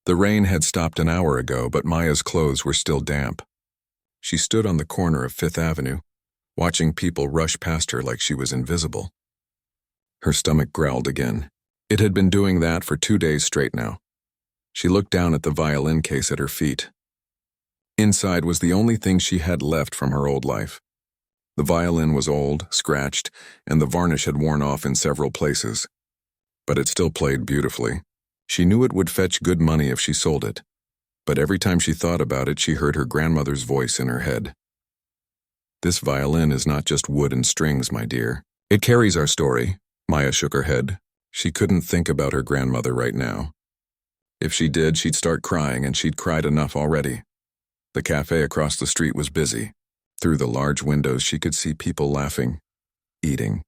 The rain had stopped an hour ago, but Maya's clothes were still damp. She stood on the corner of Fifth Avenue, watching people rush past her like she was invisible. Her stomach growled again. It had been doing that for 2 days straight now. She looked down at the violin case at her feet. Inside was the only thing she had left from her old life. The violin was old, scratched, and the varnish had worn off in several places. But it still played beautifully. She knew it would fetch good money if she sold it. But every time she thought about it, she heard her grandmother's voice in her head. "This violin is not just wood and strings, my dear. It carries our story." Maya shook her head. She couldn't think about her grandmother right now. If she did, she'd start crying, and she'd cried enough already. The cafe across the street was busy. Through the large windows, she could see people laughing, eating,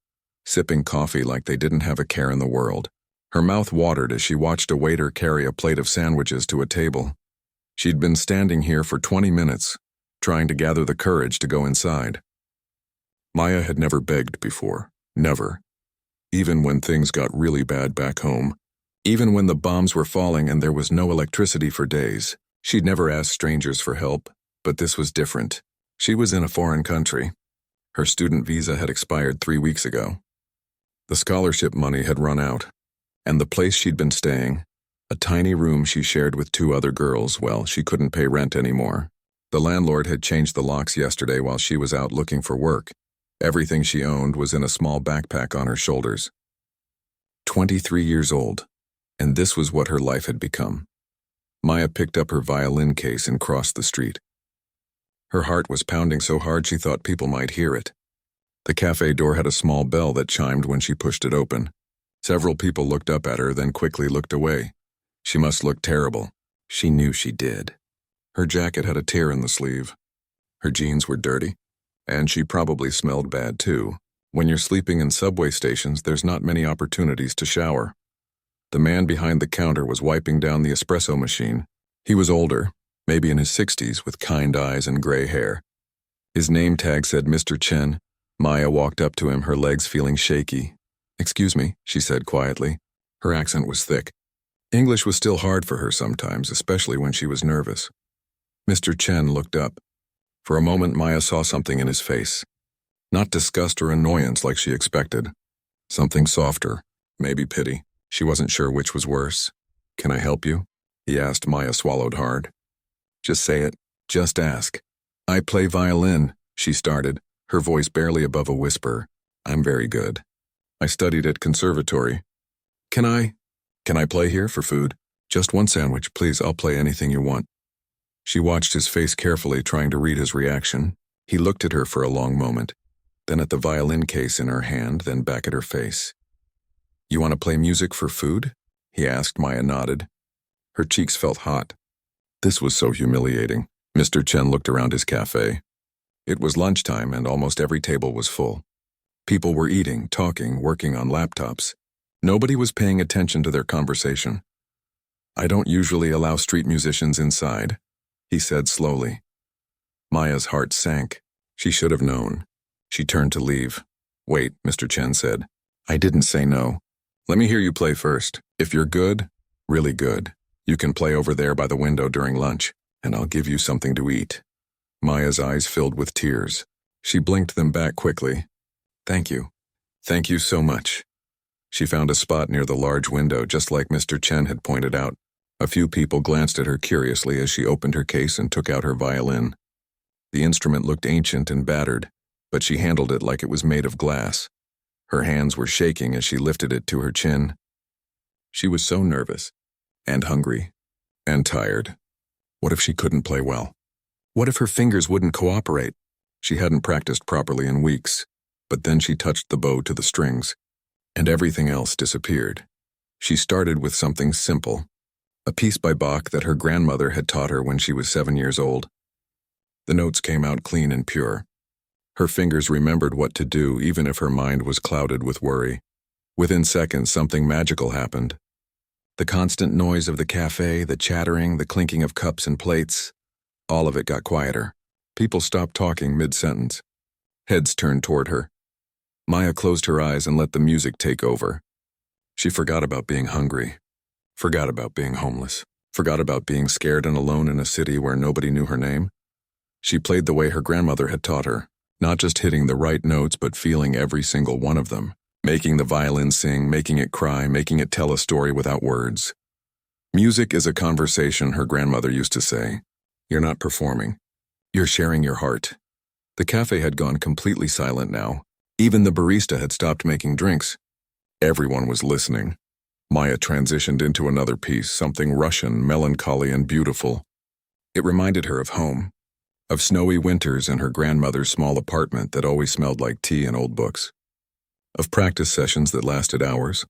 sipping coffee like they didn't have a care in the world. Her mouth watered as she watched a waiter carry a plate of sandwiches to a table. She'd been standing here for 20 minutes, trying to gather the courage to go inside. Maya had never begged before. Never. Even when things got really bad back home. Even when the bombs were falling and there was no electricity for days. She'd never asked strangers for help, but this was different. She was in a foreign country. Her student visa had expired 3 weeks ago. The scholarship money had run out, and the place she'd been staying, a tiny room she shared with 2 other girls, well, she couldn't pay rent anymore. The landlord had changed the locks yesterday while she was out looking for work. Everything she owned was in a small backpack on her shoulders. 23 years old, and this was what her life had become. Maya picked up her violin case and crossed the street. Her heart was pounding so hard she thought people might hear it. The cafe door had a small bell that chimed when she pushed it open. Several people looked up at her, then quickly looked away. She must look terrible. She knew she did. Her jacket had a tear in the sleeve. Her jeans were dirty, and she probably smelled bad too. When you're sleeping in subway stations, there's not many opportunities to shower. The man behind the counter was wiping down the espresso machine. He was older, maybe in his 60s, with kind eyes and gray hair. His name tag said Mr. Chen. Maya walked up to him, her legs feeling shaky. "Excuse me," she said quietly. Her accent was thick. English was still hard for her sometimes, especially when she was nervous. Mr. Chen looked up. For a moment, Maya saw something in his face. Not disgust or annoyance like she expected. Something softer, maybe pity. She wasn't sure which was worse. "Can I help you?" he asked. Maya swallowed hard. "Just say it. Just ask." "I play violin," she started, her voice barely above a whisper. "I'm very good. I studied at conservatory. Can I play here for food? Just one sandwich, please. I'll play anything you want." She watched his face carefully, trying to read his reaction. He looked at her for a long moment, then at the violin case in her hand, then back at her face. "You want to play music for food?" he asked. Maya nodded. Her cheeks felt hot. This was so humiliating. Mr. Chen looked around his cafe. It was lunchtime and almost every table was full. People were eating, talking, working on laptops. Nobody was paying attention to their conversation. "I don't usually allow street musicians inside," he said slowly. Maya's heart sank. She should have known. She turned to leave. "Wait," Mr. Chen said. "I didn't say no. Let me hear you play first. If you're good, really good, you can play over there by the window during lunch, and I'll give you something to eat." Maya's eyes filled with tears. She blinked them back quickly. "Thank you. Thank you so much." She found a spot near the large window, just like Mr. Chen had pointed out. A few people glanced at her curiously as she opened her case and took out her violin. The instrument looked ancient and battered, but she handled it like it was made of glass. Her hands were shaking as she lifted it to her chin. She was so nervous, and hungry, and tired. What if she couldn't play well? What if her fingers wouldn't cooperate? She hadn't practiced properly in weeks, but then she touched the bow to the strings, and everything else disappeared. She started with something simple, a piece by Bach that her grandmother had taught her when she was 7 years old. The notes came out clean and pure. Her fingers remembered what to do, even if her mind was clouded with worry. Within seconds, something magical happened. The constant noise of the cafe, the chattering, the clinking of cups and plates, all of it got quieter. People stopped talking mid-sentence. Heads turned toward her. Maya closed her eyes and let the music take over. She forgot about being hungry, forgot about being homeless. Forgot about being scared and alone in a city where nobody knew her name. She played the way her grandmother had taught her, not just hitting the right notes but feeling every single one of them, making the violin sing, making it cry, making it tell a story without words. Music is a conversation, her grandmother used to say. You're not performing. You're sharing your heart. The cafe had gone completely silent now. Even the barista had stopped making drinks. Everyone was listening. Maya transitioned into another piece, something Russian, melancholy, and beautiful. It reminded her of home, of snowy winters in her grandmother's small apartment that always smelled like tea and old books, of practice sessions that lasted hours,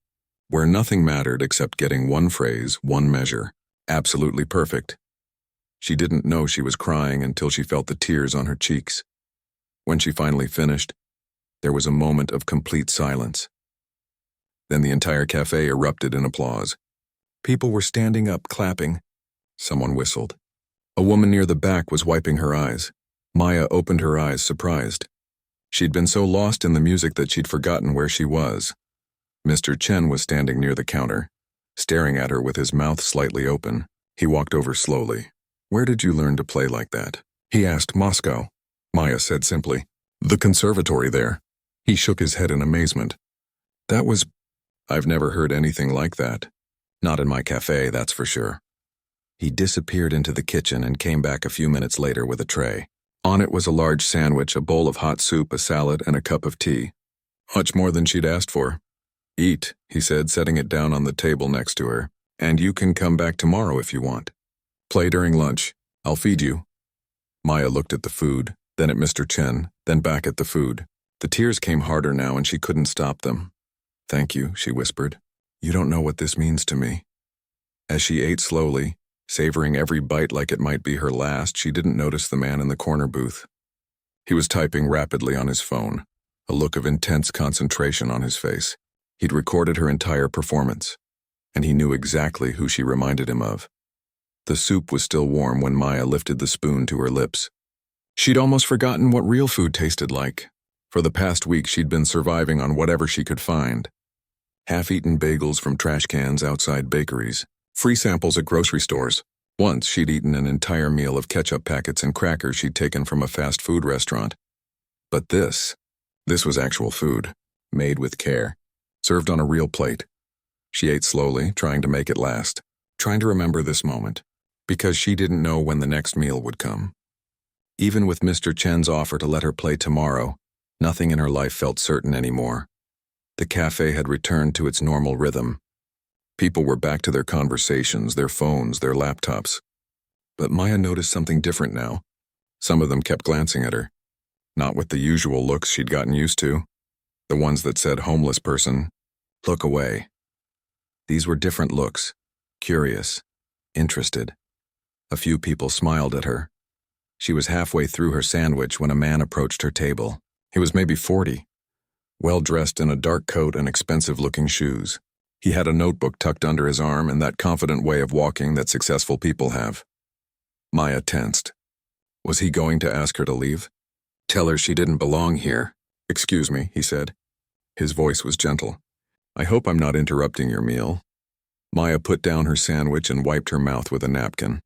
where nothing mattered except getting one phrase, one measure, absolutely perfect. She didn't know she was crying until she felt the tears on her cheeks. When she finally finished, there was a moment of complete silence. Then the entire cafe erupted in applause. People were standing up, clapping. Someone whistled. A woman near the back was wiping her eyes. Maya opened her eyes, surprised. She'd been so lost in the music that she'd forgotten where she was. Mr. Chen was standing near the counter, staring at her with his mouth slightly open. He walked over slowly. "Where did you learn to play like that?" he asked. "Moscow," Maya said simply. "The conservatory there." He shook his head in amazement. "That was... I've never heard anything like that. Not in my cafe, that's for sure." He disappeared into the kitchen and came back a few minutes later with a tray. On it was a large sandwich, a bowl of hot soup, a salad, and a cup of tea. Much more than she'd asked for. "Eat," he said, setting it down on the table next to her. "And you can come back tomorrow if you want. Play during lunch. I'll feed you." Maya looked at the food, then at Mr. Chen, then back at the food. The tears came harder now and she couldn't stop them. "Thank you," she whispered. "You don't know what this means to me." As she ate slowly, savoring every bite like it might be her last, she didn't notice the man in the corner booth. He was typing rapidly on his phone, a look of intense concentration on his face. He'd recorded her entire performance, and he knew exactly who she reminded him of. The soup was still warm when Maya lifted the spoon to her lips. She'd almost forgotten what real food tasted like. For the past week, she'd been surviving on whatever she could find. Half-eaten bagels from trash cans outside bakeries, free samples at grocery stores. Once, she'd eaten an entire meal of ketchup packets and crackers she'd taken from a fast food restaurant. But this was actual food, made with care, served on a real plate. She ate slowly, trying to make it last, trying to remember this moment, because she didn't know when the next meal would come. Even with Mr. Chen's offer to let her play tomorrow, nothing in her life felt certain anymore. The cafe had returned to its normal rhythm. People were back to their conversations, their phones, their laptops. But Maya noticed something different now. Some of them kept glancing at her, not with the usual looks she'd gotten used to, the ones that said homeless person, look away. These were different looks, curious, interested. A few people smiled at her. She was halfway through her sandwich when a man approached her table. He was maybe 40, well-dressed in a dark coat and expensive-looking shoes. He had a notebook tucked under his arm and that confident way of walking that successful people have. Maya tensed. Was he going to ask her to leave? Tell her she didn't belong here. "Excuse me," he said. His voice was gentle. "I hope I'm not interrupting your meal." Maya put down her sandwich and wiped her mouth with a napkin.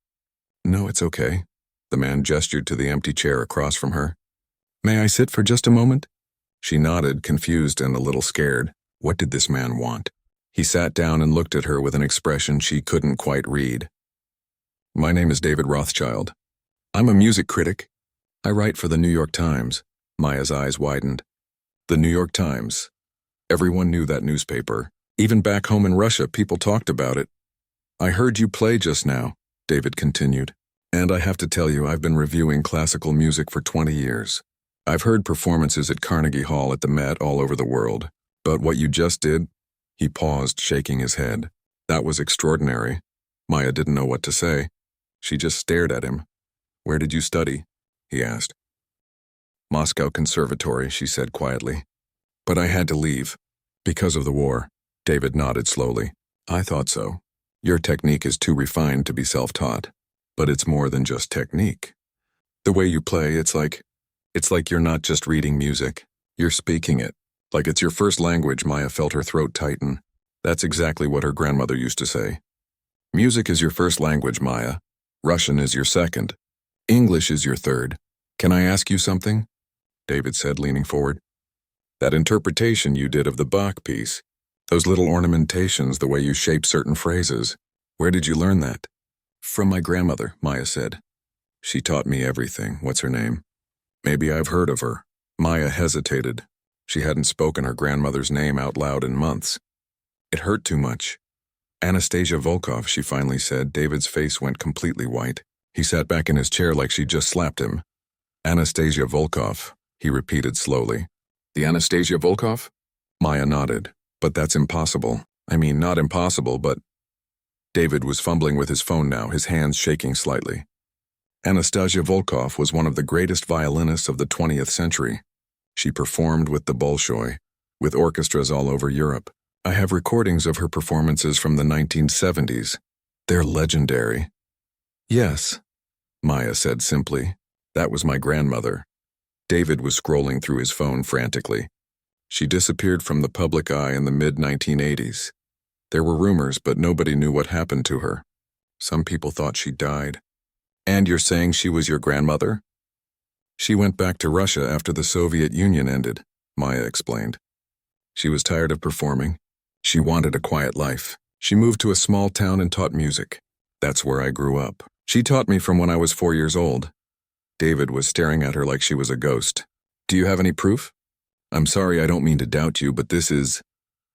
"No, it's okay." The man gestured to the empty chair across from her. "May I sit for just a moment?" She nodded, confused and a little scared. What did this man want? He sat down and looked at her with an expression she couldn't quite read. "My name is David Rothschild. I'm a music critic. I write for the New York Times." Maya's eyes widened. The New York Times. Everyone knew that newspaper. Even back home in Russia, people talked about it. "I heard you play just now," David continued. "And I have to tell you, I've been reviewing classical music for 20 years. I've heard performances at Carnegie Hall, at the Met, all over the world. But what you just did..." He paused, shaking his head. "That was extraordinary." Maya didn't know what to say. She just stared at him. "Where did you study?" he asked. "Moscow Conservatory," she said quietly. "But I had to leave. Because of the war." David nodded slowly. "I thought so. Your technique is too refined to be self-taught. But it's more than just technique. The way you play, it's like you're not just reading music. You're speaking it. Like it's your first language." Maya felt her throat tighten. That's exactly what her grandmother used to say. Music is your first language, Maya. Russian is your second. English is your third. Can I ask you something? David said, leaning forward. That interpretation you did of the Bach piece, those little ornamentations, the way you shape certain phrases, where did you learn that? From my grandmother, Maya said. She taught me everything. What's her name? Maybe I've heard of her. Maya hesitated. She hadn't spoken her grandmother's name out loud in months. It hurt too much. Anastasia Volkov, she finally said. David's face went completely white. He sat back in his chair like she'd just slapped him. Anastasia Volkov, he repeated slowly. The Anastasia Volkov? Maya nodded. But that's impossible. I mean, not impossible, but... David was fumbling with his phone now, his hands shaking slightly. Anastasia Volkov was one of the greatest violinists of the 20th century. She performed with the Bolshoi, with orchestras all over Europe. I have recordings of her performances from the 1970s. They're legendary. Yes, Maya said simply. That was my grandmother. David was scrolling through his phone frantically. She disappeared from the public eye in the mid-1980s. There were rumors, but nobody knew what happened to her. Some people thought she died. And you're saying she was your grandmother? She went back to Russia after the Soviet Union ended, Maya explained. She was tired of performing. She wanted a quiet life. She moved to a small town and taught music. That's where I grew up. She taught me from when I was 4 years old. David was staring at her like she was a ghost. Do you have any proof? I'm sorry, I don't mean to doubt you, but this is...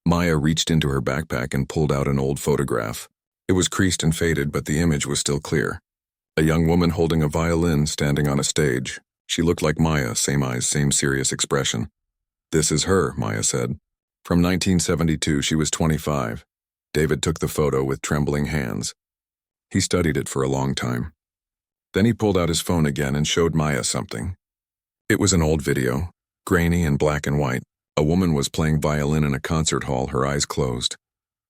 Maya reached into her backpack and pulled out an old photograph. It was creased and faded, but the image was still clear. A young woman holding a violin standing on a stage. She looked like Maya, same eyes, same serious expression. This is her, Maya said. From 1972, she was 25. David took the photo with trembling hands. He studied it for a long time. Then he pulled out his phone again and showed Maya something. It was an old video, grainy and black and white. A woman was playing violin in a concert hall, her eyes closed,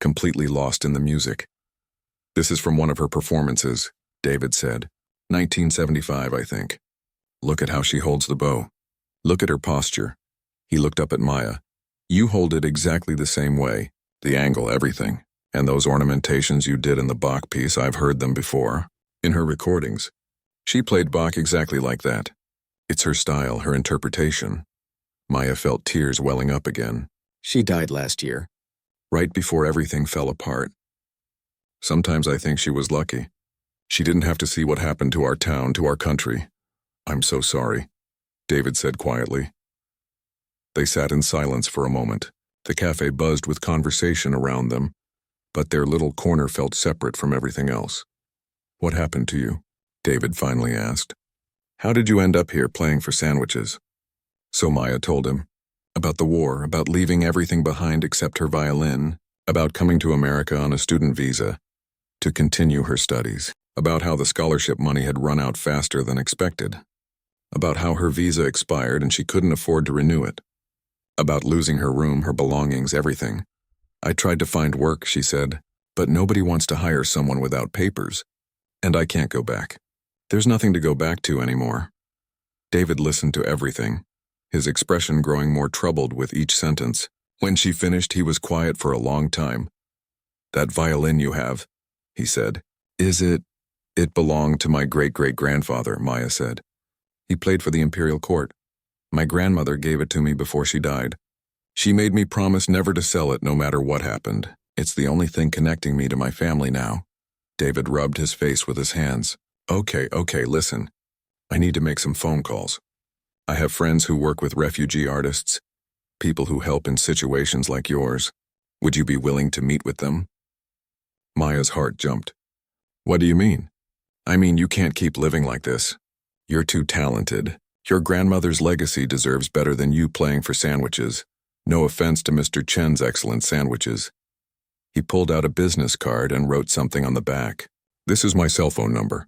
completely lost in the music. This is from one of her performances, David said. 1975, I think. Look at how she holds the bow. Look at her posture. He looked up at Maya. You hold it exactly the same way. The angle, everything. And those ornamentations you did in the Bach piece, I've heard them before. In her recordings. She played Bach exactly like that. It's her style, her interpretation. Maya felt tears welling up again. She died last year. Right before everything fell apart. Sometimes I think she was lucky. She didn't have to see what happened to our town, to our country. I'm so sorry, David said quietly. They sat in silence for a moment. The cafe buzzed with conversation around them, but their little corner felt separate from everything else. What happened to you? David finally asked. How did you end up here playing for sandwiches? So Maya told him. About the war, about leaving everything behind except her violin, about coming to America on a student visa to continue her studies, about how the scholarship money had run out faster than expected, about how her visa expired and she couldn't afford to renew it, about losing her room, her belongings, everything. I tried to find work, she said, but nobody wants to hire someone without papers, and I can't go back. There's nothing to go back to anymore. David listened to everything, his expression growing more troubled with each sentence. When she finished, he was quiet for a long time. That violin you have, he said. Is it? It belonged to my great-great-grandfather, Maya said. He played for the imperial court. My grandmother gave it to me before she died. She made me promise never to sell it no matter what happened. It's the only thing connecting me to my family now. David rubbed his face with his hands. Okay, listen. I need to make some phone calls. I have friends who work with refugee artists, people who help in situations like yours. Would you be willing to meet with them? Maya's heart jumped. What do you mean? I mean, you can't keep living like this. You're too talented. Your grandmother's legacy deserves better than you playing for sandwiches. No offense to Mr. Chen's excellent sandwiches. He pulled out a business card and wrote something on the back. This is my cell phone number.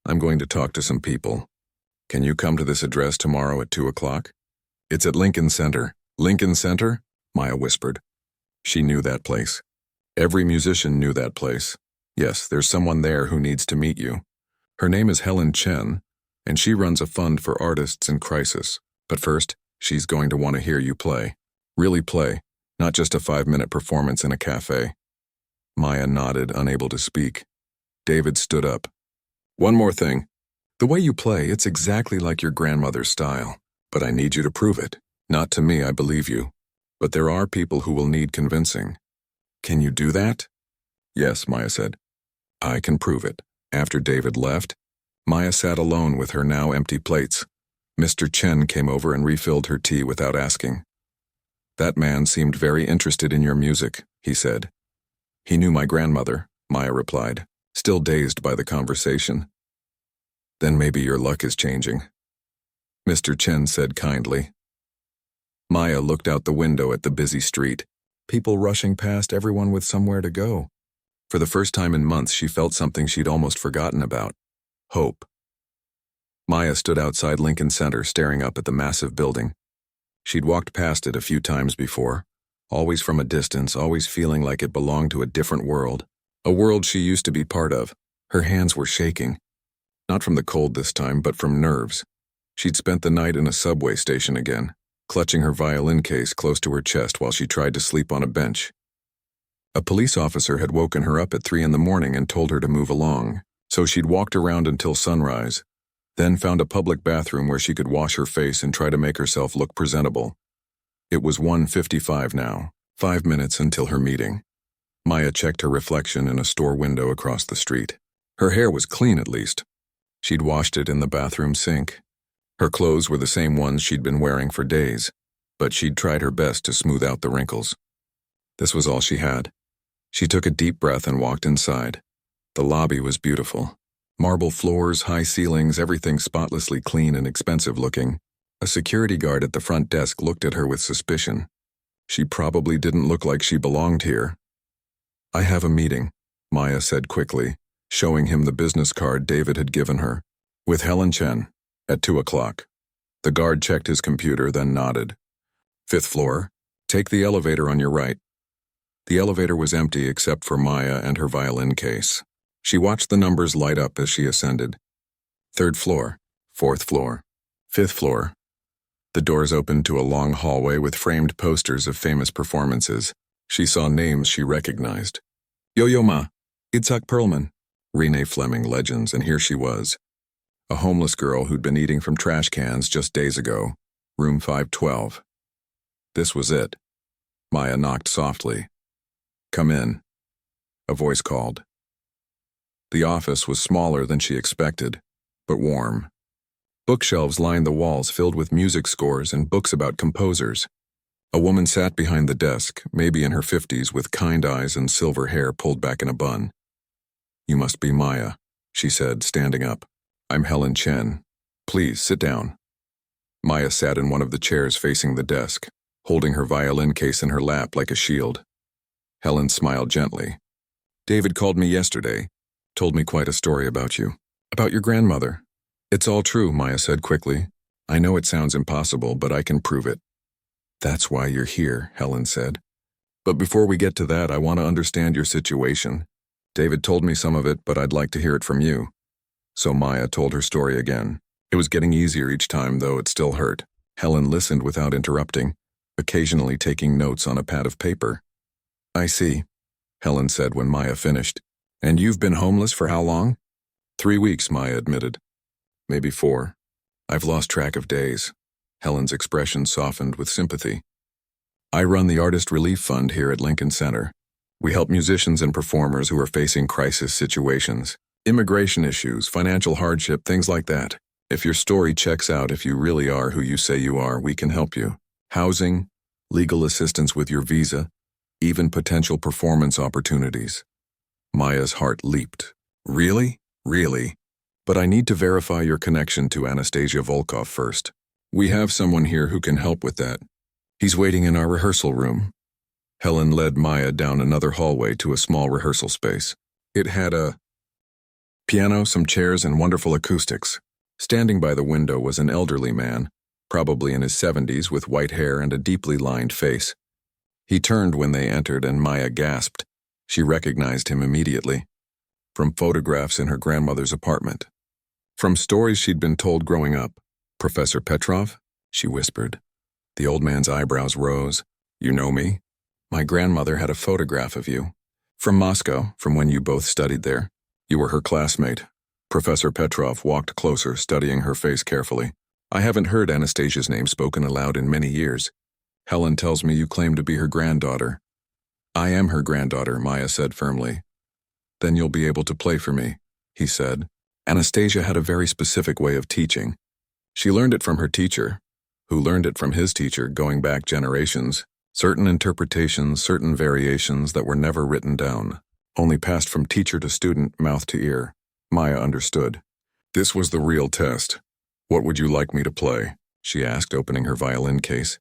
I'm going to talk to some people. Can you come to this address tomorrow at 2 o'clock? It's at Lincoln Center. Lincoln Center? Maya whispered. She knew that place. Every musician knew that place. Yes, there's someone there who needs to meet you. Her name is Helen Chen, and she runs a fund for artists in crisis. But first, she's going to want to hear you play. Really play, not just a 5-minute performance in a cafe. Maya nodded, unable to speak. David stood up. One more thing. The way you play, it's exactly like your grandmother's style. But I need you to prove it. Not to me, I believe you. But there are people who will need convincing. Can you do that? Yes, Maya said. I can prove it. After David left, Maya sat alone with her now empty plates. Mr. Chen came over and refilled her tea without asking. That man seemed very interested in your music, he said. He knew my grandmother, Maya replied, still dazed by the conversation. Then maybe your luck is changing, Mr. Chen said kindly. Maya looked out the window at the busy street, people rushing past, everyone with somewhere to go. For the first time in months, she felt something she'd almost forgotten about. Hope. Maya stood outside Lincoln Center staring up at the massive building. She'd walked past it a few times before, always from a distance, always feeling like it belonged to a different world, a world she used to be part of. Her hands were shaking. Not from the cold this time, but from nerves. She'd spent the night in a subway station again, clutching her violin case close to her chest while she tried to sleep on a bench. A police officer had woken her up at 3 in the morning and told her to move along, so she'd walked around until sunrise, then found a public bathroom where she could wash her face and try to make herself look presentable. It was 1:55 now, 5 minutes until her meeting. Maya checked her reflection in a store window across the street. Her hair was clean at least. She'd washed it in the bathroom sink. Her clothes were the same ones she'd been wearing for days, but she'd tried her best to smooth out the wrinkles. This was all she had. She took a deep breath and walked inside. The lobby was beautiful. Marble floors, high ceilings, everything spotlessly clean and expensive looking. A security guard at the front desk looked at her with suspicion. She probably didn't look like she belonged here. I have a meeting, Maya said quickly, showing him the business card David had given her. With Helen Chen, at 2 o'clock. The guard checked his computer, then nodded. 5th floor. Take the elevator on your right. The elevator was empty except for Maya and her violin case. She watched the numbers light up as she ascended. 3rd floor, 4th floor, 5th floor. The doors opened to a long hallway with framed posters of famous performances. She saw names she recognized. Yo-Yo Ma, Itzhak Perlman, Renee Fleming legends, and here she was. A homeless girl who'd been eating from trash cans just days ago. Room 512. This was it. Maya knocked softly. Come in. A voice called. The office was smaller than she expected, but warm. Bookshelves lined the walls filled with music scores and books about composers. A woman sat behind the desk, maybe in her 50s, with kind eyes and silver hair pulled back in a bun. You must be Maya, she said, standing up. I'm Helen Chen. Please, sit down. Maya sat in one of the chairs facing the desk, holding her violin case in her lap like a shield. Helen smiled gently. David called me yesterday, told me quite a story about you. About your grandmother. It's all true, Maya said quickly. I know it sounds impossible, but I can prove it. That's why you're here, Helen said. But before we get to that, I want to understand your situation. David told me some of it, but I'd like to hear it from you. So Maya told her story again. It was getting easier each time, though it still hurt. Helen listened without interrupting, occasionally taking notes on a pad of paper. I see, Helen said when Maya finished. And you've been homeless for how long? 3 weeks, Maya admitted. Maybe 4. I've lost track of days. Helen's expression softened with sympathy. I run the Artist Relief Fund here at Lincoln Center. We help musicians and performers who are facing crisis situations. Immigration issues, financial hardship, things like that. If your story checks out, if you really are who you say you are, we can help you. Housing, legal assistance with your visa, even potential performance opportunities. Maya's heart leaped. Really? Really? But I need to verify your connection to Anastasia Volkov first. We have someone here who can help with that. He's waiting in our rehearsal room. Helen led Maya down another hallway to a small rehearsal space. It had a piano, some chairs, and wonderful acoustics. Standing by the window was an elderly man, probably in his 70s, with white hair and a deeply lined face. He turned when they entered, and Maya gasped. She recognized him immediately. From photographs in her grandmother's apartment. From stories she'd been told growing up. Professor Petrov? She whispered. The old man's eyebrows rose. You know me? My grandmother had a photograph of you. From Moscow, from when you both studied there. You were her classmate. Professor Petrov walked closer, studying her face carefully. I haven't heard Anastasia's name spoken aloud in many years. Helen tells me you claim to be her granddaughter. I am her granddaughter, Maya said firmly. Then you'll be able to play for me, he said. Anastasia had a very specific way of teaching. She learned it from her teacher, who learned it from his teacher going back generations. Certain interpretations, certain variations that were never written down, only passed from teacher to student, mouth to ear. Maya understood. This was the real test. What would you like me to play? She asked, opening her violin case.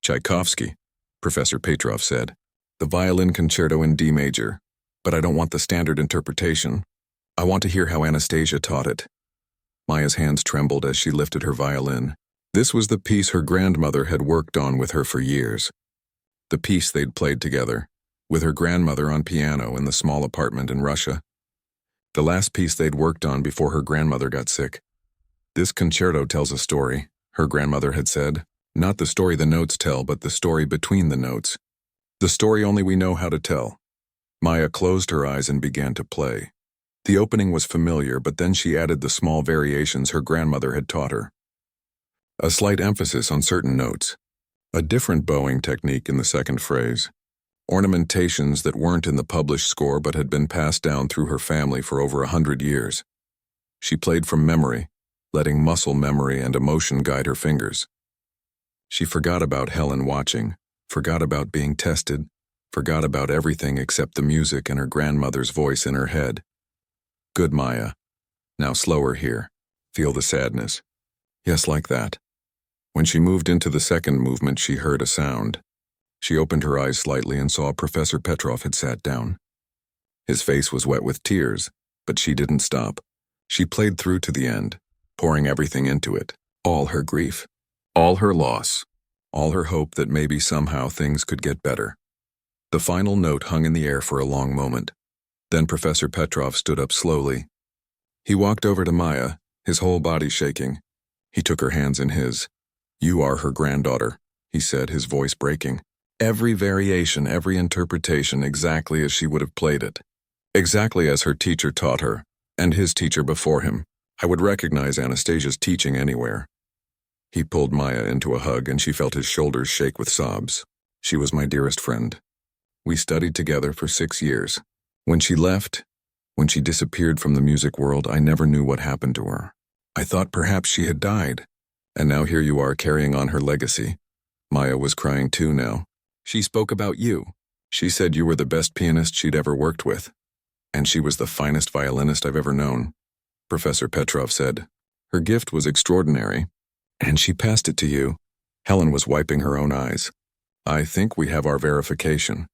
Tchaikovsky, Professor Petrov said. The violin concerto in D major, but I don't want the standard interpretation. I want to hear how Anastasia taught it. Maya's hands trembled as she lifted her violin. This was the piece her grandmother had worked on with her for years. The piece they'd played together, with her grandmother on piano in the small apartment in Russia. The last piece they'd worked on before her grandmother got sick. This concerto tells a story, her grandmother had said. Not the story the notes tell, but the story between the notes. The story only we know how to tell. Maya closed her eyes and began to play. The opening was familiar, but then she added the small variations her grandmother had taught her. A slight emphasis on certain notes. A different bowing technique in the second phrase. Ornamentations that weren't in the published score but had been passed down through her family for over 100 years. She played from memory, letting muscle memory and emotion guide her fingers. She forgot about Helen watching, forgot about being tested, forgot about everything except the music and her grandmother's voice in her head. Good, Maya. Now slower here. Feel the sadness. Yes, like that. When she moved into the second movement, she heard a sound. She opened her eyes slightly and saw Professor Petrov had sat down. His face was wet with tears, but she didn't stop. She played through to the end, pouring everything into it. All her grief, all her loss, all her hope that maybe somehow things could get better. The final note hung in the air for a long moment. Then Professor Petrov stood up slowly. He walked over to Maya, his whole body shaking. He took her hands in his. You are her granddaughter, he said, his voice breaking. Every variation, every interpretation exactly as she would have played it. Exactly as her teacher taught her, and his teacher before him. I would recognize Anastasia's teaching anywhere. He pulled Maya into a hug and she felt his shoulders shake with sobs. She was my dearest friend. We studied together for 6 years. When she left, when she disappeared from the music world, I never knew what happened to her. I thought perhaps she had died. And now here you are carrying on her legacy. Maya was crying too now. She spoke about you. She said you were the best pianist she'd ever worked with. And she was the finest violinist I've ever known. Professor Petrov said. Her gift was extraordinary. And she passed it to you. Helen was wiping her own eyes. I think we have our verification,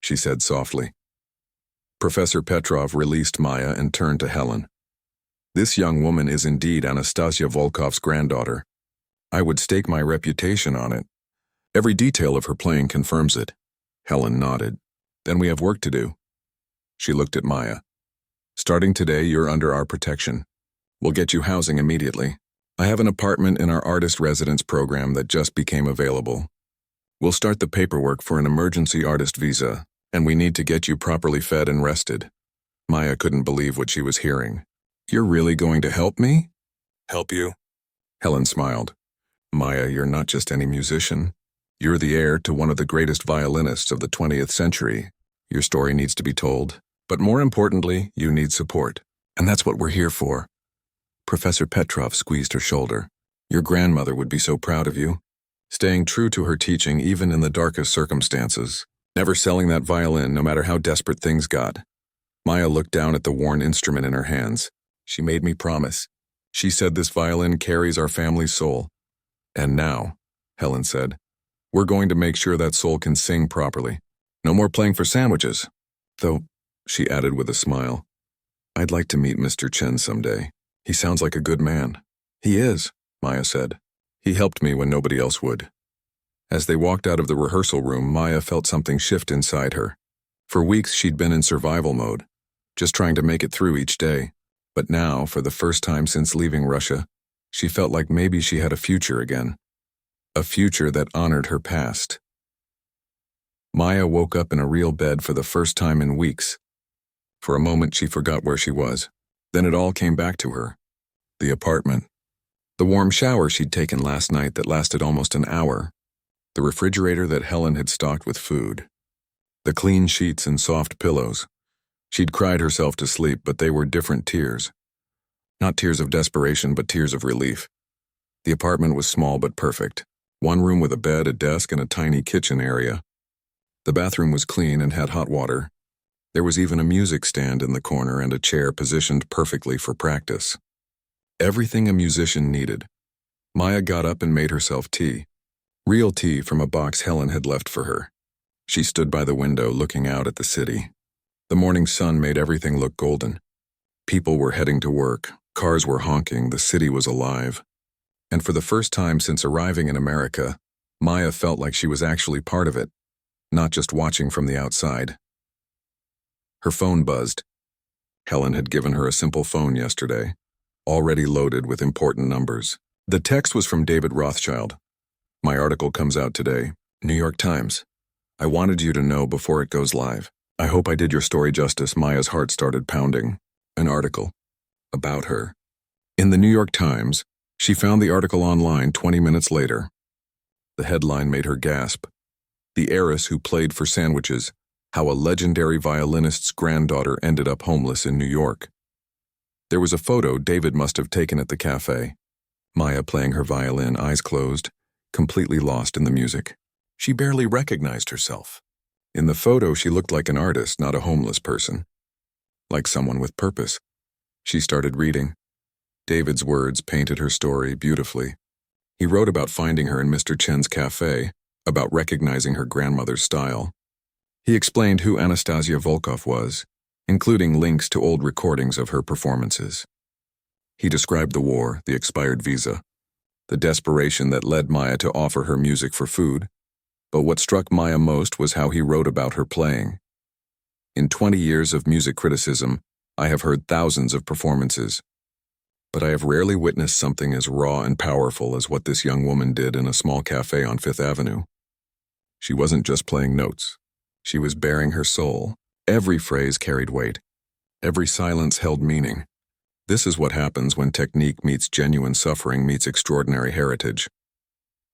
she said softly. Professor Petrov released Maya and turned to Helen. This young woman is indeed Anastasia Volkov's granddaughter. I would stake my reputation on it. Every detail of her playing confirms it. Helen nodded. Then we have work to do. She looked at Maya. Starting today, you're under our protection. We'll get you housing immediately. I have an apartment in our artist residence program that just became available. We'll start the paperwork for an emergency artist visa, and we need to get you properly fed and rested. Maya couldn't believe what she was hearing. You're really going to help me? Help you? Helen smiled. Maya, you're not just any musician. You're the heir to one of the greatest violinists of the 20th century. Your story needs to be told, but more importantly, you need support. And that's what we're here for. Professor Petrov squeezed her shoulder. Your grandmother would be so proud of you. Staying true to her teaching even in the darkest circumstances. Never selling that violin no matter how desperate things got. Maya looked down at the worn instrument in her hands. She made me promise. She said this violin carries our family's soul. And now, Helen said, we're going to make sure that soul can sing properly. No more playing for sandwiches. Though, she added with a smile, I'd like to meet Mr. Chen someday. He sounds like a good man. He is, Maya said. He helped me when nobody else would. As they walked out of the rehearsal room, Maya felt something shift inside her. For weeks she'd been in survival mode, just trying to make it through each day. But now, for the first time since leaving Russia, she felt like maybe she had a future again. A future that honored her past. Maya woke up in a real bed for the first time in weeks. For a moment, she forgot where she was. Then it all came back to her. The apartment. The warm shower she'd taken last night that lasted almost an hour. The refrigerator that Helen had stocked with food. The clean sheets and soft pillows. She'd cried herself to sleep, but they were different tears. Not tears of desperation, but tears of relief. The apartment was small but perfect. One room with a bed, a desk, and a tiny kitchen area. The bathroom was clean and had hot water. There was even a music stand in the corner and a chair positioned perfectly for practice. Everything a musician needed. Maya got up and made herself tea. Real tea from a box Helen had left for her. She stood by the window looking out at the city. The morning sun made everything look golden. People were heading to work, cars were honking, the city was alive. And for the first time since arriving in America, Maya felt like she was actually part of it, not just watching from the outside. Her phone buzzed. Helen had given her a simple phone yesterday, already loaded with important numbers. The text was from David Rothschild. My article comes out today, New York Times. I wanted you to know before it goes live. I hope I did your story justice. Maya's heart started pounding. An article. About her. In the New York Times, she found the article online 20 minutes later. The headline made her gasp. The heiress who played for sandwiches, how a legendary violinist's granddaughter ended up homeless in New York. There was a photo David must have taken at the cafe. Maya playing her violin, eyes closed, completely lost in the music. She barely recognized herself. In the photo, she looked like an artist, not a homeless person. Like someone with purpose. She started reading. David's words painted her story beautifully. He wrote about finding her in Mr. Chen's cafe, about recognizing her grandmother's style. He explained who Anastasia Volkov was, including links to old recordings of her performances. He described the war, the expired visa, the desperation that led Maya to offer her music for food. But what struck Maya most was how he wrote about her playing. In 20 years of music criticism, I have heard thousands of performances. But I have rarely witnessed something as raw and powerful as what this young woman did in a small cafe on Fifth Avenue. She wasn't just playing notes. She was bearing her soul. Every phrase carried weight. Every silence held meaning. This is what happens when technique meets genuine suffering meets extraordinary heritage.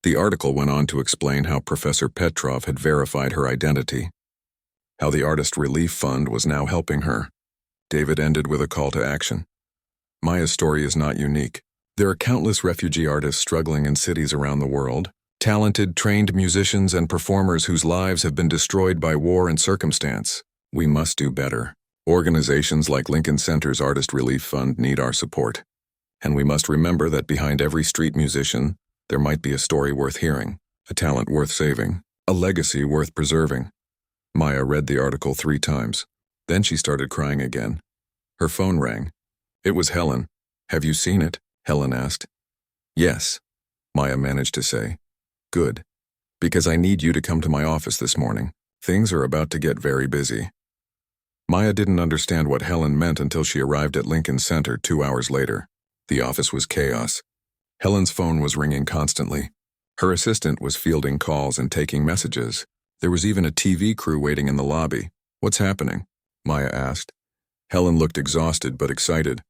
The article went on to explain how Professor Petrov had verified her identity, how the Artist Relief Fund was now helping her. David ended with a call to action. Maya's story is not unique. There are countless refugee artists struggling in cities around the world, talented, trained musicians and performers whose lives have been destroyed by war and circumstance. We must do better. Organizations like Lincoln Center's Artist Relief Fund need our support. And we must remember that behind every street musician, there might be a story worth hearing, a talent worth saving, a legacy worth preserving. Maya read the article 3 times. Then she started crying again. Her phone rang. It was Helen. Have you seen it? Helen asked. Yes, Maya managed to say. Good. Because I need you to come to my office this morning. Things are about to get very busy. Maya didn't understand what Helen meant until she arrived at Lincoln Center 2 hours later. The office was chaos. Helen's phone was ringing constantly. Her assistant was fielding calls and taking messages. There was even a TV crew waiting in the lobby. What's happening? Maya asked. Helen looked exhausted but excited.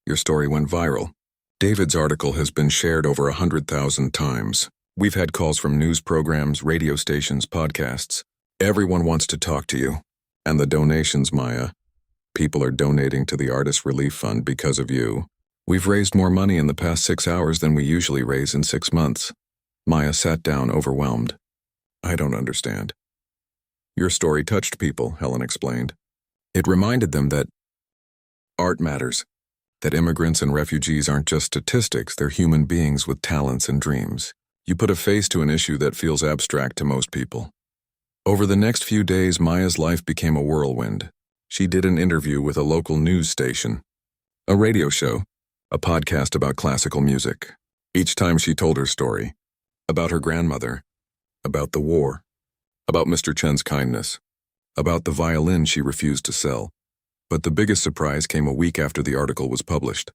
Your story went viral. David's article has been shared over 100,000 times. We've had calls from news programs, radio stations, podcasts. Everyone wants to talk to you. And the donations, Maya. People are donating to the Artist Relief Fund because of you. We've raised more money in the past 6 hours than we usually raise in 6 months. Maya sat down, overwhelmed. I don't understand. Your story touched people, Helen explained. It reminded them that art matters, that immigrants and refugees aren't just statistics, they're human beings with talents and dreams. You put a face to an issue that feels abstract to most people. Over the next few days, Maya's life became a whirlwind. She did an interview with a local news station, a radio show, a podcast about classical music. Each time she told her story, about her grandmother, about the war, about Mr. Chen's kindness, about the violin she refused to sell. But the biggest surprise came a week after the article was published.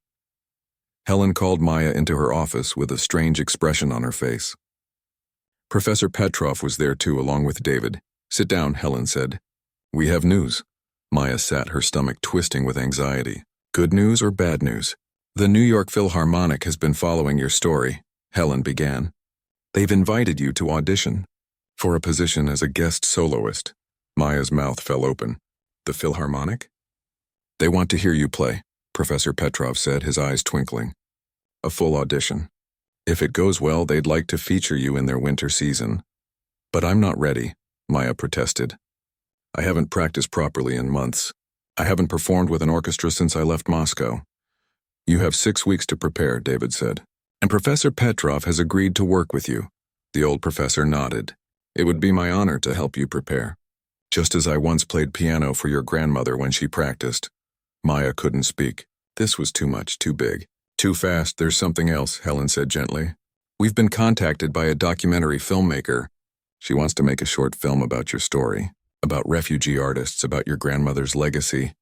Helen called Maya into her office with a strange expression on her face. Professor Petrov was there too, along with David. Sit down, Helen said. We have news. Maya sat, her stomach twisting with anxiety. Good news or bad news? The New York Philharmonic has been following your story, Helen began. They've invited you to audition for a position as a guest soloist. Maya's mouth fell open. The Philharmonic? They want to hear you play, Professor Petrov said, his eyes twinkling. A full audition. If it goes well, they'd like to feature you in their winter season. But I'm not ready, Maya protested. I haven't practiced properly in months. I haven't performed with an orchestra since I left Moscow. You have 6 weeks to prepare, David said. And Professor Petrov has agreed to work with you. The old professor nodded. It would be my honor to help you prepare. Just as I once played piano for your grandmother when she practiced. Maya couldn't speak. This was too much, too big. Too fast, there's something else, Helen said gently. We've been contacted by a documentary filmmaker. She wants to make a short film about your story, about refugee artists, about your grandmother's legacy,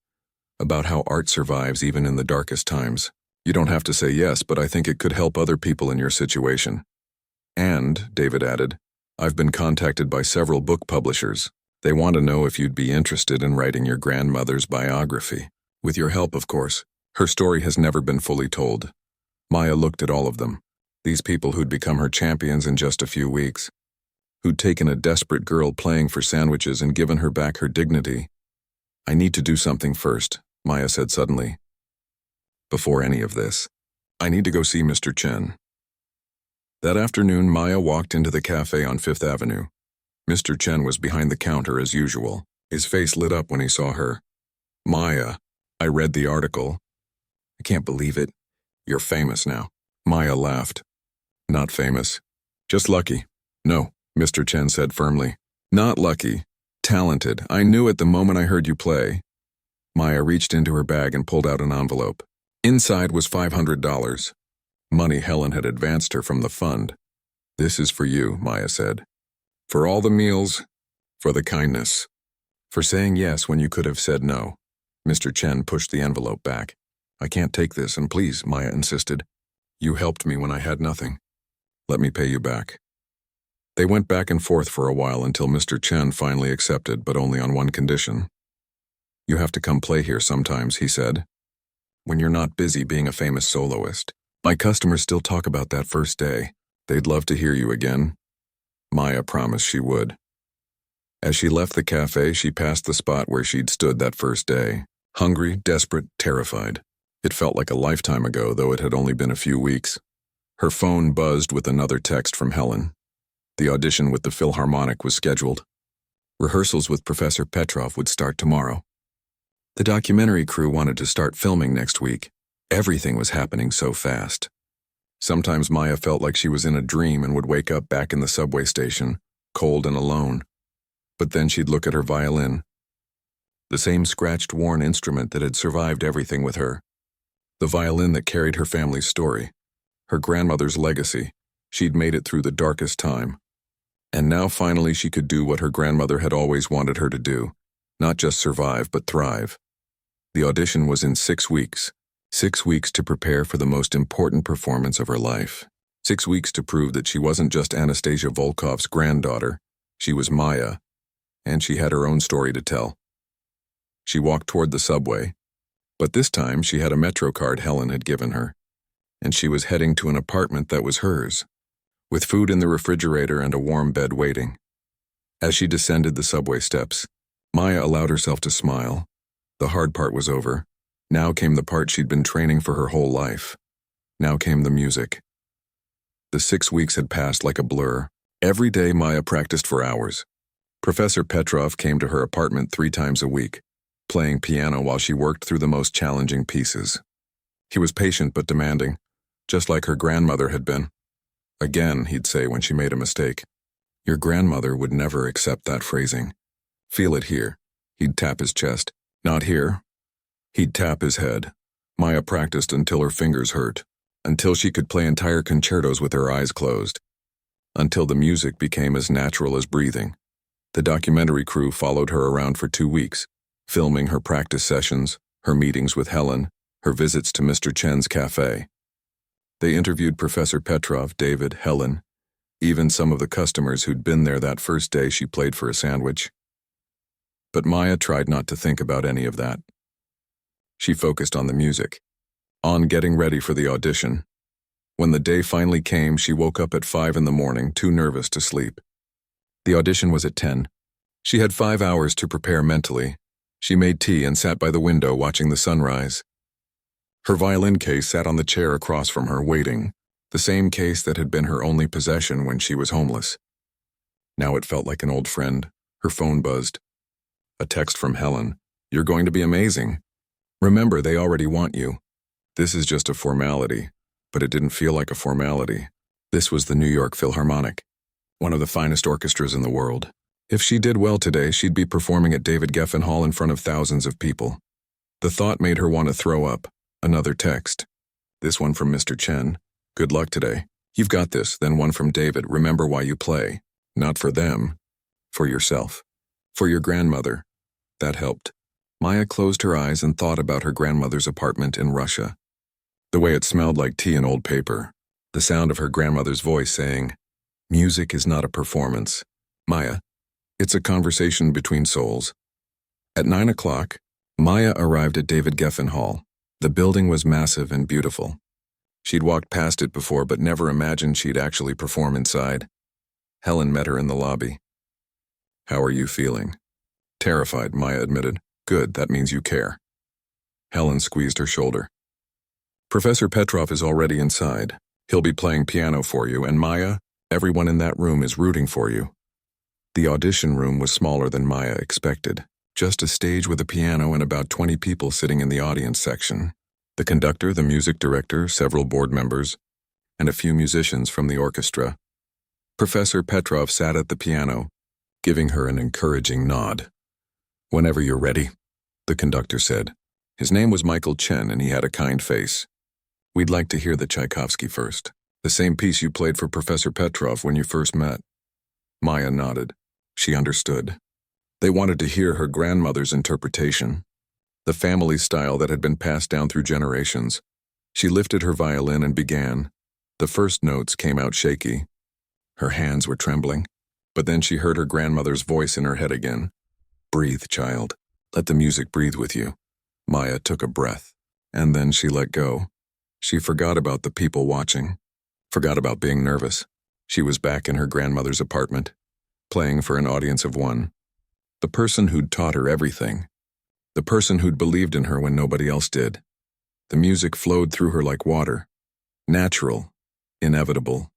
about how art survives even in the darkest times. You don't have to say yes, but I think it could help other people in your situation. And, David added, I've been contacted by several book publishers. They want to know if you'd be interested in writing your grandmother's biography. With your help, of course. Her story has never been fully told. Maya looked at all of them. These people who'd become her champions in just a few weeks. Who'd taken a desperate girl playing for sandwiches and given her back her dignity. I need to do something first, Maya said suddenly. Before any of this, I need to go see Mr. Chen. That afternoon, Maya walked into the cafe on Fifth Avenue. Mr. Chen was behind the counter as usual. His face lit up when he saw her. Maya, I read the article. I can't believe it. You're famous now. Maya laughed. Not famous. Just lucky. No, Mr. Chen said firmly. Not lucky. Talented. I knew it the moment I heard you play. Maya reached into her bag and pulled out an envelope. Inside was $500. Money Helen had advanced her from the fund. This is for you, Maya said. For all the meals, for the kindness, for saying yes when you could have said no. Mr. Chen pushed the envelope back. I can't take this, and please, Maya insisted. You helped me when I had nothing. Let me pay you back. They went back and forth for a while until Mr. Chen finally accepted, but only on one condition. You have to come play here sometimes, he said. When you're not busy being a famous soloist. My customers still talk about that first day. They'd love to hear you again. Maya promised she would. As she left the cafe, she passed the spot where she'd stood that first day. Hungry, desperate, terrified. It felt like a lifetime ago, though it had only been a few weeks. Her phone buzzed with another text from Helen. The audition with the Philharmonic was scheduled. Rehearsals with Professor Petrov would start tomorrow. The documentary crew wanted to start filming next week. Everything was happening so fast. Sometimes Maya felt like she was in a dream and would wake up back in the subway station, cold and alone. But then she'd look at her violin. The same scratched, worn instrument that had survived everything with her. The violin that carried her family's story. Her grandmother's legacy. She'd made it through the darkest time. And now finally she could do what her grandmother had always wanted her to do. Not just survive, but thrive. The audition was in 6 weeks. 6 weeks to prepare for the most important performance of her life. 6 weeks to prove that she wasn't just Anastasia Volkov's granddaughter. She was Maya. And she had her own story to tell. She walked toward the subway. But this time she had a Metro card Helen had given her. And she was heading to an apartment that was hers, with food in the refrigerator and a warm bed waiting. As she descended the subway steps, Maya allowed herself to smile. The hard part was over. Now came the part she'd been training for her whole life. Now came the music. The 6 weeks had passed like a blur. Every day Maya practiced for hours. Professor Petrov came to her apartment 3 times a week, playing piano while she worked through the most challenging pieces. He was patient but demanding, just like her grandmother had been. Again, he'd say when she made a mistake. Your grandmother would never accept that phrasing. Feel it here. He'd tap his chest. Not here. He'd tap his head. Maya practiced until her fingers hurt, until she could play entire concertos with her eyes closed, until the music became as natural as breathing. The documentary crew followed her around for 2 weeks, filming her practice sessions, her meetings with Helen, her visits to Mr. Chen's cafe. They interviewed Professor Petrov, David, Helen, even some of the customers who'd been there that first day she played for a sandwich. But Maya tried not to think about any of that. She focused on the music, on getting ready for the audition. When the day finally came, she woke up at 5 in the morning, too nervous to sleep. The audition was at 10. She had 5 hours to prepare mentally. She made tea and sat by the window watching the sunrise. Her violin case sat on the chair across from her, waiting, the same case that had been her only possession when she was homeless. Now it felt like an old friend. Her phone buzzed. A text from Helen. "You're going to be amazing. Remember, they already want you. This is just a formality." But it didn't feel like a formality. This was the New York Philharmonic, one of the finest orchestras in the world. If she did well today, she'd be performing at David Geffen Hall in front of thousands of people. The thought made her want to throw up. Another text. This one from Mr. Chen. "Good luck today. You've got this." Then one from David. "Remember why you play. Not for them. For yourself. For your grandmother." That helped. Maya closed her eyes and thought about her grandmother's apartment in Russia. The way it smelled like tea and old paper. The sound of her grandmother's voice saying, "Music is not a performance, Maya. It's a conversation between souls." At 9 o'clock, Maya arrived at David Geffen Hall. The building was massive and beautiful. She'd walked past it before but never imagined she'd actually perform inside. Helen met her in the lobby. "How are you feeling?" "Terrified," Maya admitted. "Good, that means you care." Helen squeezed her shoulder. "Professor Petrov is already inside. He'll be playing piano for you, and Maya, everyone in that room is rooting for you." The audition room was smaller than Maya expected. Just a stage with a piano and about 20 people sitting in the audience section. The conductor, the music director, several board members, and a few musicians from the orchestra. Professor Petrov sat at the piano, giving her an encouraging nod. "Whenever you're ready," the conductor said. His name was Michael Chen, and he had a kind face. "We'd like to hear the Tchaikovsky first. The same piece you played for Professor Petrov when you first met." Maya nodded. She understood. They wanted to hear her grandmother's interpretation, the family style that had been passed down through generations. She lifted her violin and began. The first notes came out shaky. Her hands were trembling, but then she heard her grandmother's voice in her head again. "Breathe, child. Let the music breathe with you." Maya took a breath, and then she let go. She forgot about the people watching, forgot about being nervous. She was back in her grandmother's apartment, playing for an audience of one. The person who'd taught her everything. The person who'd believed in her when nobody else did. The music flowed through her like water. Natural, inevitable,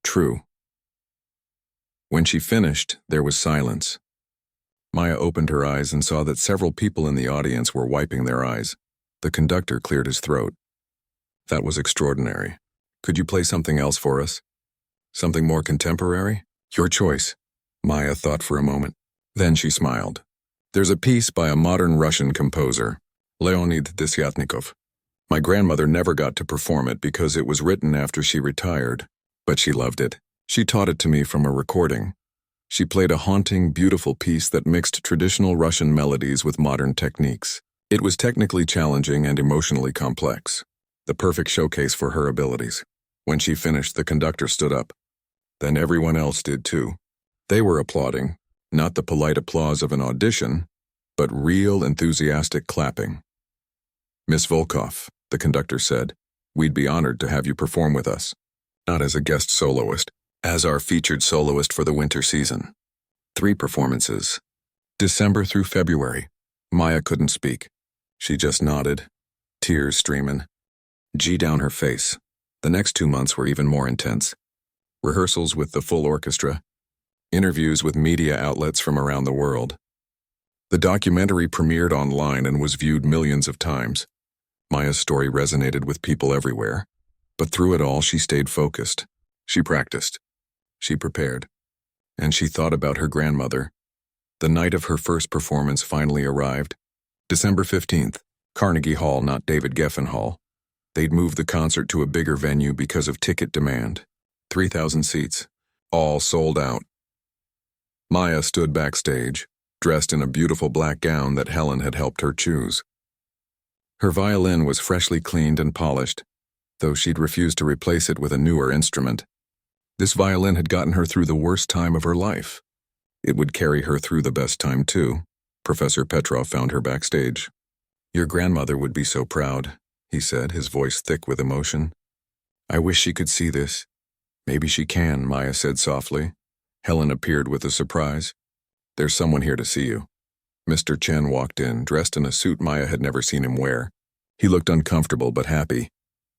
true. When she finished, there was silence. Maya opened her eyes and saw that several people in the audience were wiping their eyes. The conductor cleared his throat. "That was extraordinary. Could you play something else for us? Something more contemporary? Your choice." Maya thought for a moment. Then she smiled. "There's a piece by a modern Russian composer, Leonid Desyatnikov. My grandmother never got to perform it because it was written after she retired, but she loved it. She taught it to me from a recording. She played a haunting, beautiful piece that mixed traditional Russian melodies with modern techniques. It was technically challenging and emotionally complex, the perfect showcase for her abilities." When she finished, the conductor stood up. Then everyone else did too. They were applauding, not the polite applause of an audition, but real enthusiastic clapping. "Miss Volkov," the conductor said, "we'd be honored to have you perform with us. Not as a guest soloist, as our featured soloist for the winter season. 3 performances. December through February." Maya couldn't speak. She just nodded, tears streaming. G down her face. The next 2 months were even more intense. Rehearsals with the full orchestra. Interviews with media outlets from around the world. The documentary premiered online and was viewed millions of times. Maya's story resonated with people everywhere. But through it all, she stayed focused. She practiced. She prepared. And she thought about her grandmother. The night of her first performance finally arrived. December 15th, Carnegie Hall, not David Geffen Hall. They'd moved the concert to a bigger venue because of ticket demand. 3,000 seats, all sold out. Maya stood backstage, dressed in a beautiful black gown that Helen had helped her choose. Her violin was freshly cleaned and polished, though she'd refused to replace it with a newer instrument. This violin had gotten her through the worst time of her life. It would carry her through the best time too. Professor Petrov found her backstage. "Your grandmother would be so proud," he said, his voice thick with emotion. "I wish she could see this." "Maybe she can," Maya said softly. Helen appeared with a surprise. "There's someone here to see you." Mr. Chen walked in, dressed in a suit Maya had never seen him wear. He looked uncomfortable but happy.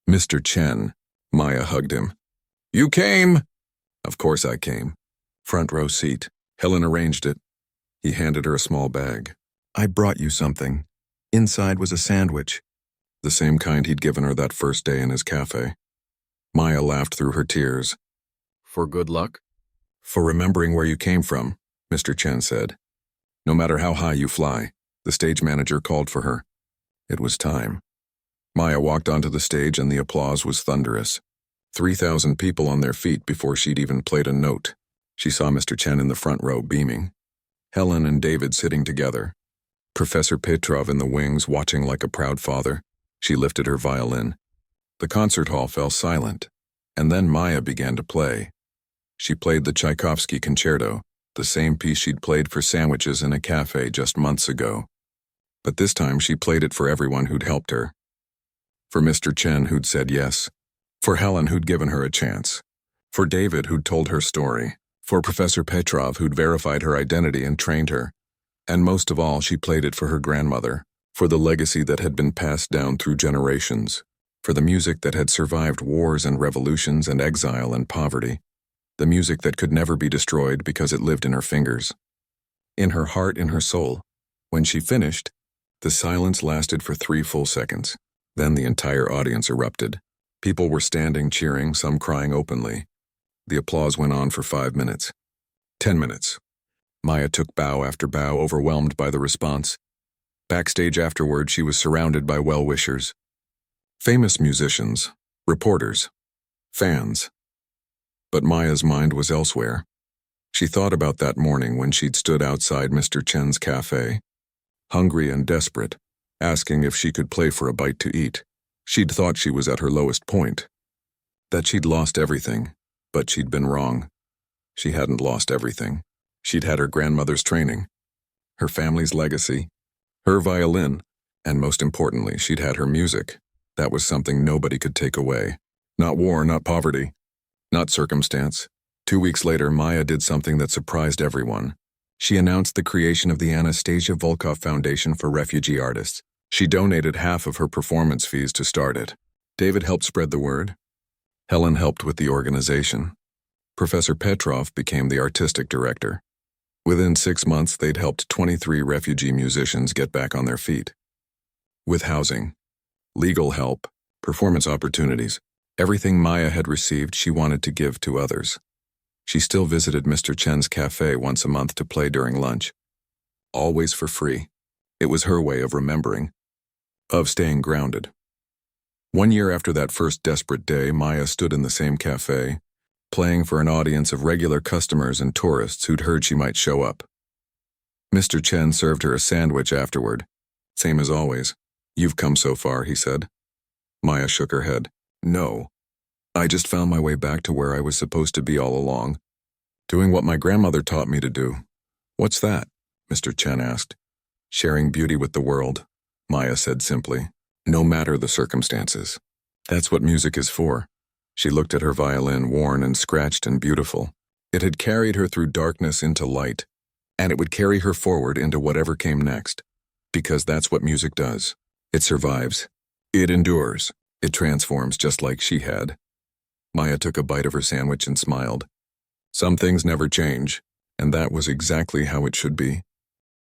"Mr. Chen," Maya hugged him. "You came!" "Of course I came." "Front row seat." Helen arranged it. He handed her a small bag. "I brought you something." Inside was a sandwich, the same kind he'd given her that first day in his cafe. Maya laughed through her tears. "For good luck?" "For remembering where you came from," Mr. Chen said. "No matter how high you fly," the stage manager called for her. It was time. Maya walked onto the stage and the applause was thunderous. 3,000 people on their feet before she'd even played a note. She saw Mr. Chen in the front row beaming. Helen and David sitting together. Professor Petrov in the wings watching like a proud father. She lifted her violin. The concert hall fell silent, and then Maya began to play. She played the Tchaikovsky concerto, the same piece she'd played for sandwiches in a cafe just months ago. But this time she played it for everyone who'd helped her. For Mr. Chen who'd said yes. For Helen who'd given her a chance. For David who'd told her story. For Professor Petrov who'd verified her identity and trained her. And most of all, she played it for her grandmother, for the legacy that had been passed down through generations, for the music that had survived wars and revolutions and exile and poverty, the music that could never be destroyed because it lived in her fingers. In her heart, in her soul. When she finished, the silence lasted for 3 full seconds. Then the entire audience erupted. People were standing, cheering, some crying openly. The applause went on for 5 minutes. 10 minutes. Maya took bow after bow, overwhelmed by the response. Backstage afterward, she was surrounded by well-wishers. Famous musicians, reporters, fans. But Maya's mind was elsewhere. She thought about that morning when she'd stood outside Mr. Chen's cafe, hungry and desperate, asking if she could play for a bite to eat. She'd thought she was at her lowest point, that she'd lost everything, but she'd been wrong. She hadn't lost everything. She'd had her grandmother's training, her family's legacy, her violin, and most importantly, she'd had her music. That was something nobody could take away. Not war, not poverty, not circumstance. 2 weeks later, Maya did something that surprised everyone. She announced the creation of the Anastasia Volkov Foundation for Refugee Artists. She donated half of her performance fees to start it. David helped spread the word. Helen helped with the organization. Professor Petrov became the artistic director. Within 6 months, they'd helped 23 refugee musicians get back on their feet. With housing, legal help, performance opportunities, everything Maya had received she wanted to give to others. She still visited Mr. Chen's cafe once a month to play during lunch. Always for free. It was her way of remembering, of staying grounded. 1 year after that first desperate day, Maya stood in the same cafe, playing for an audience of regular customers and tourists who'd heard she might show up. Mr. Chen served her a sandwich afterward. Same as always. "You've come so far," he said. Maya shook her head. "No. I just found my way back to where I was supposed to be all along. Doing what my grandmother taught me to do." "What's that?" Mr. Chen asked. "Sharing beauty with the world," Maya said simply. "No matter the circumstances. That's what music is for." She looked at her violin, worn and scratched and beautiful. It had carried her through darkness into light, and it would carry her forward into whatever came next. Because that's what music does. It survives. It endures. It transforms just like she had. Maya took a bite of her sandwich and smiled. Some things never change, and that was exactly how it should be.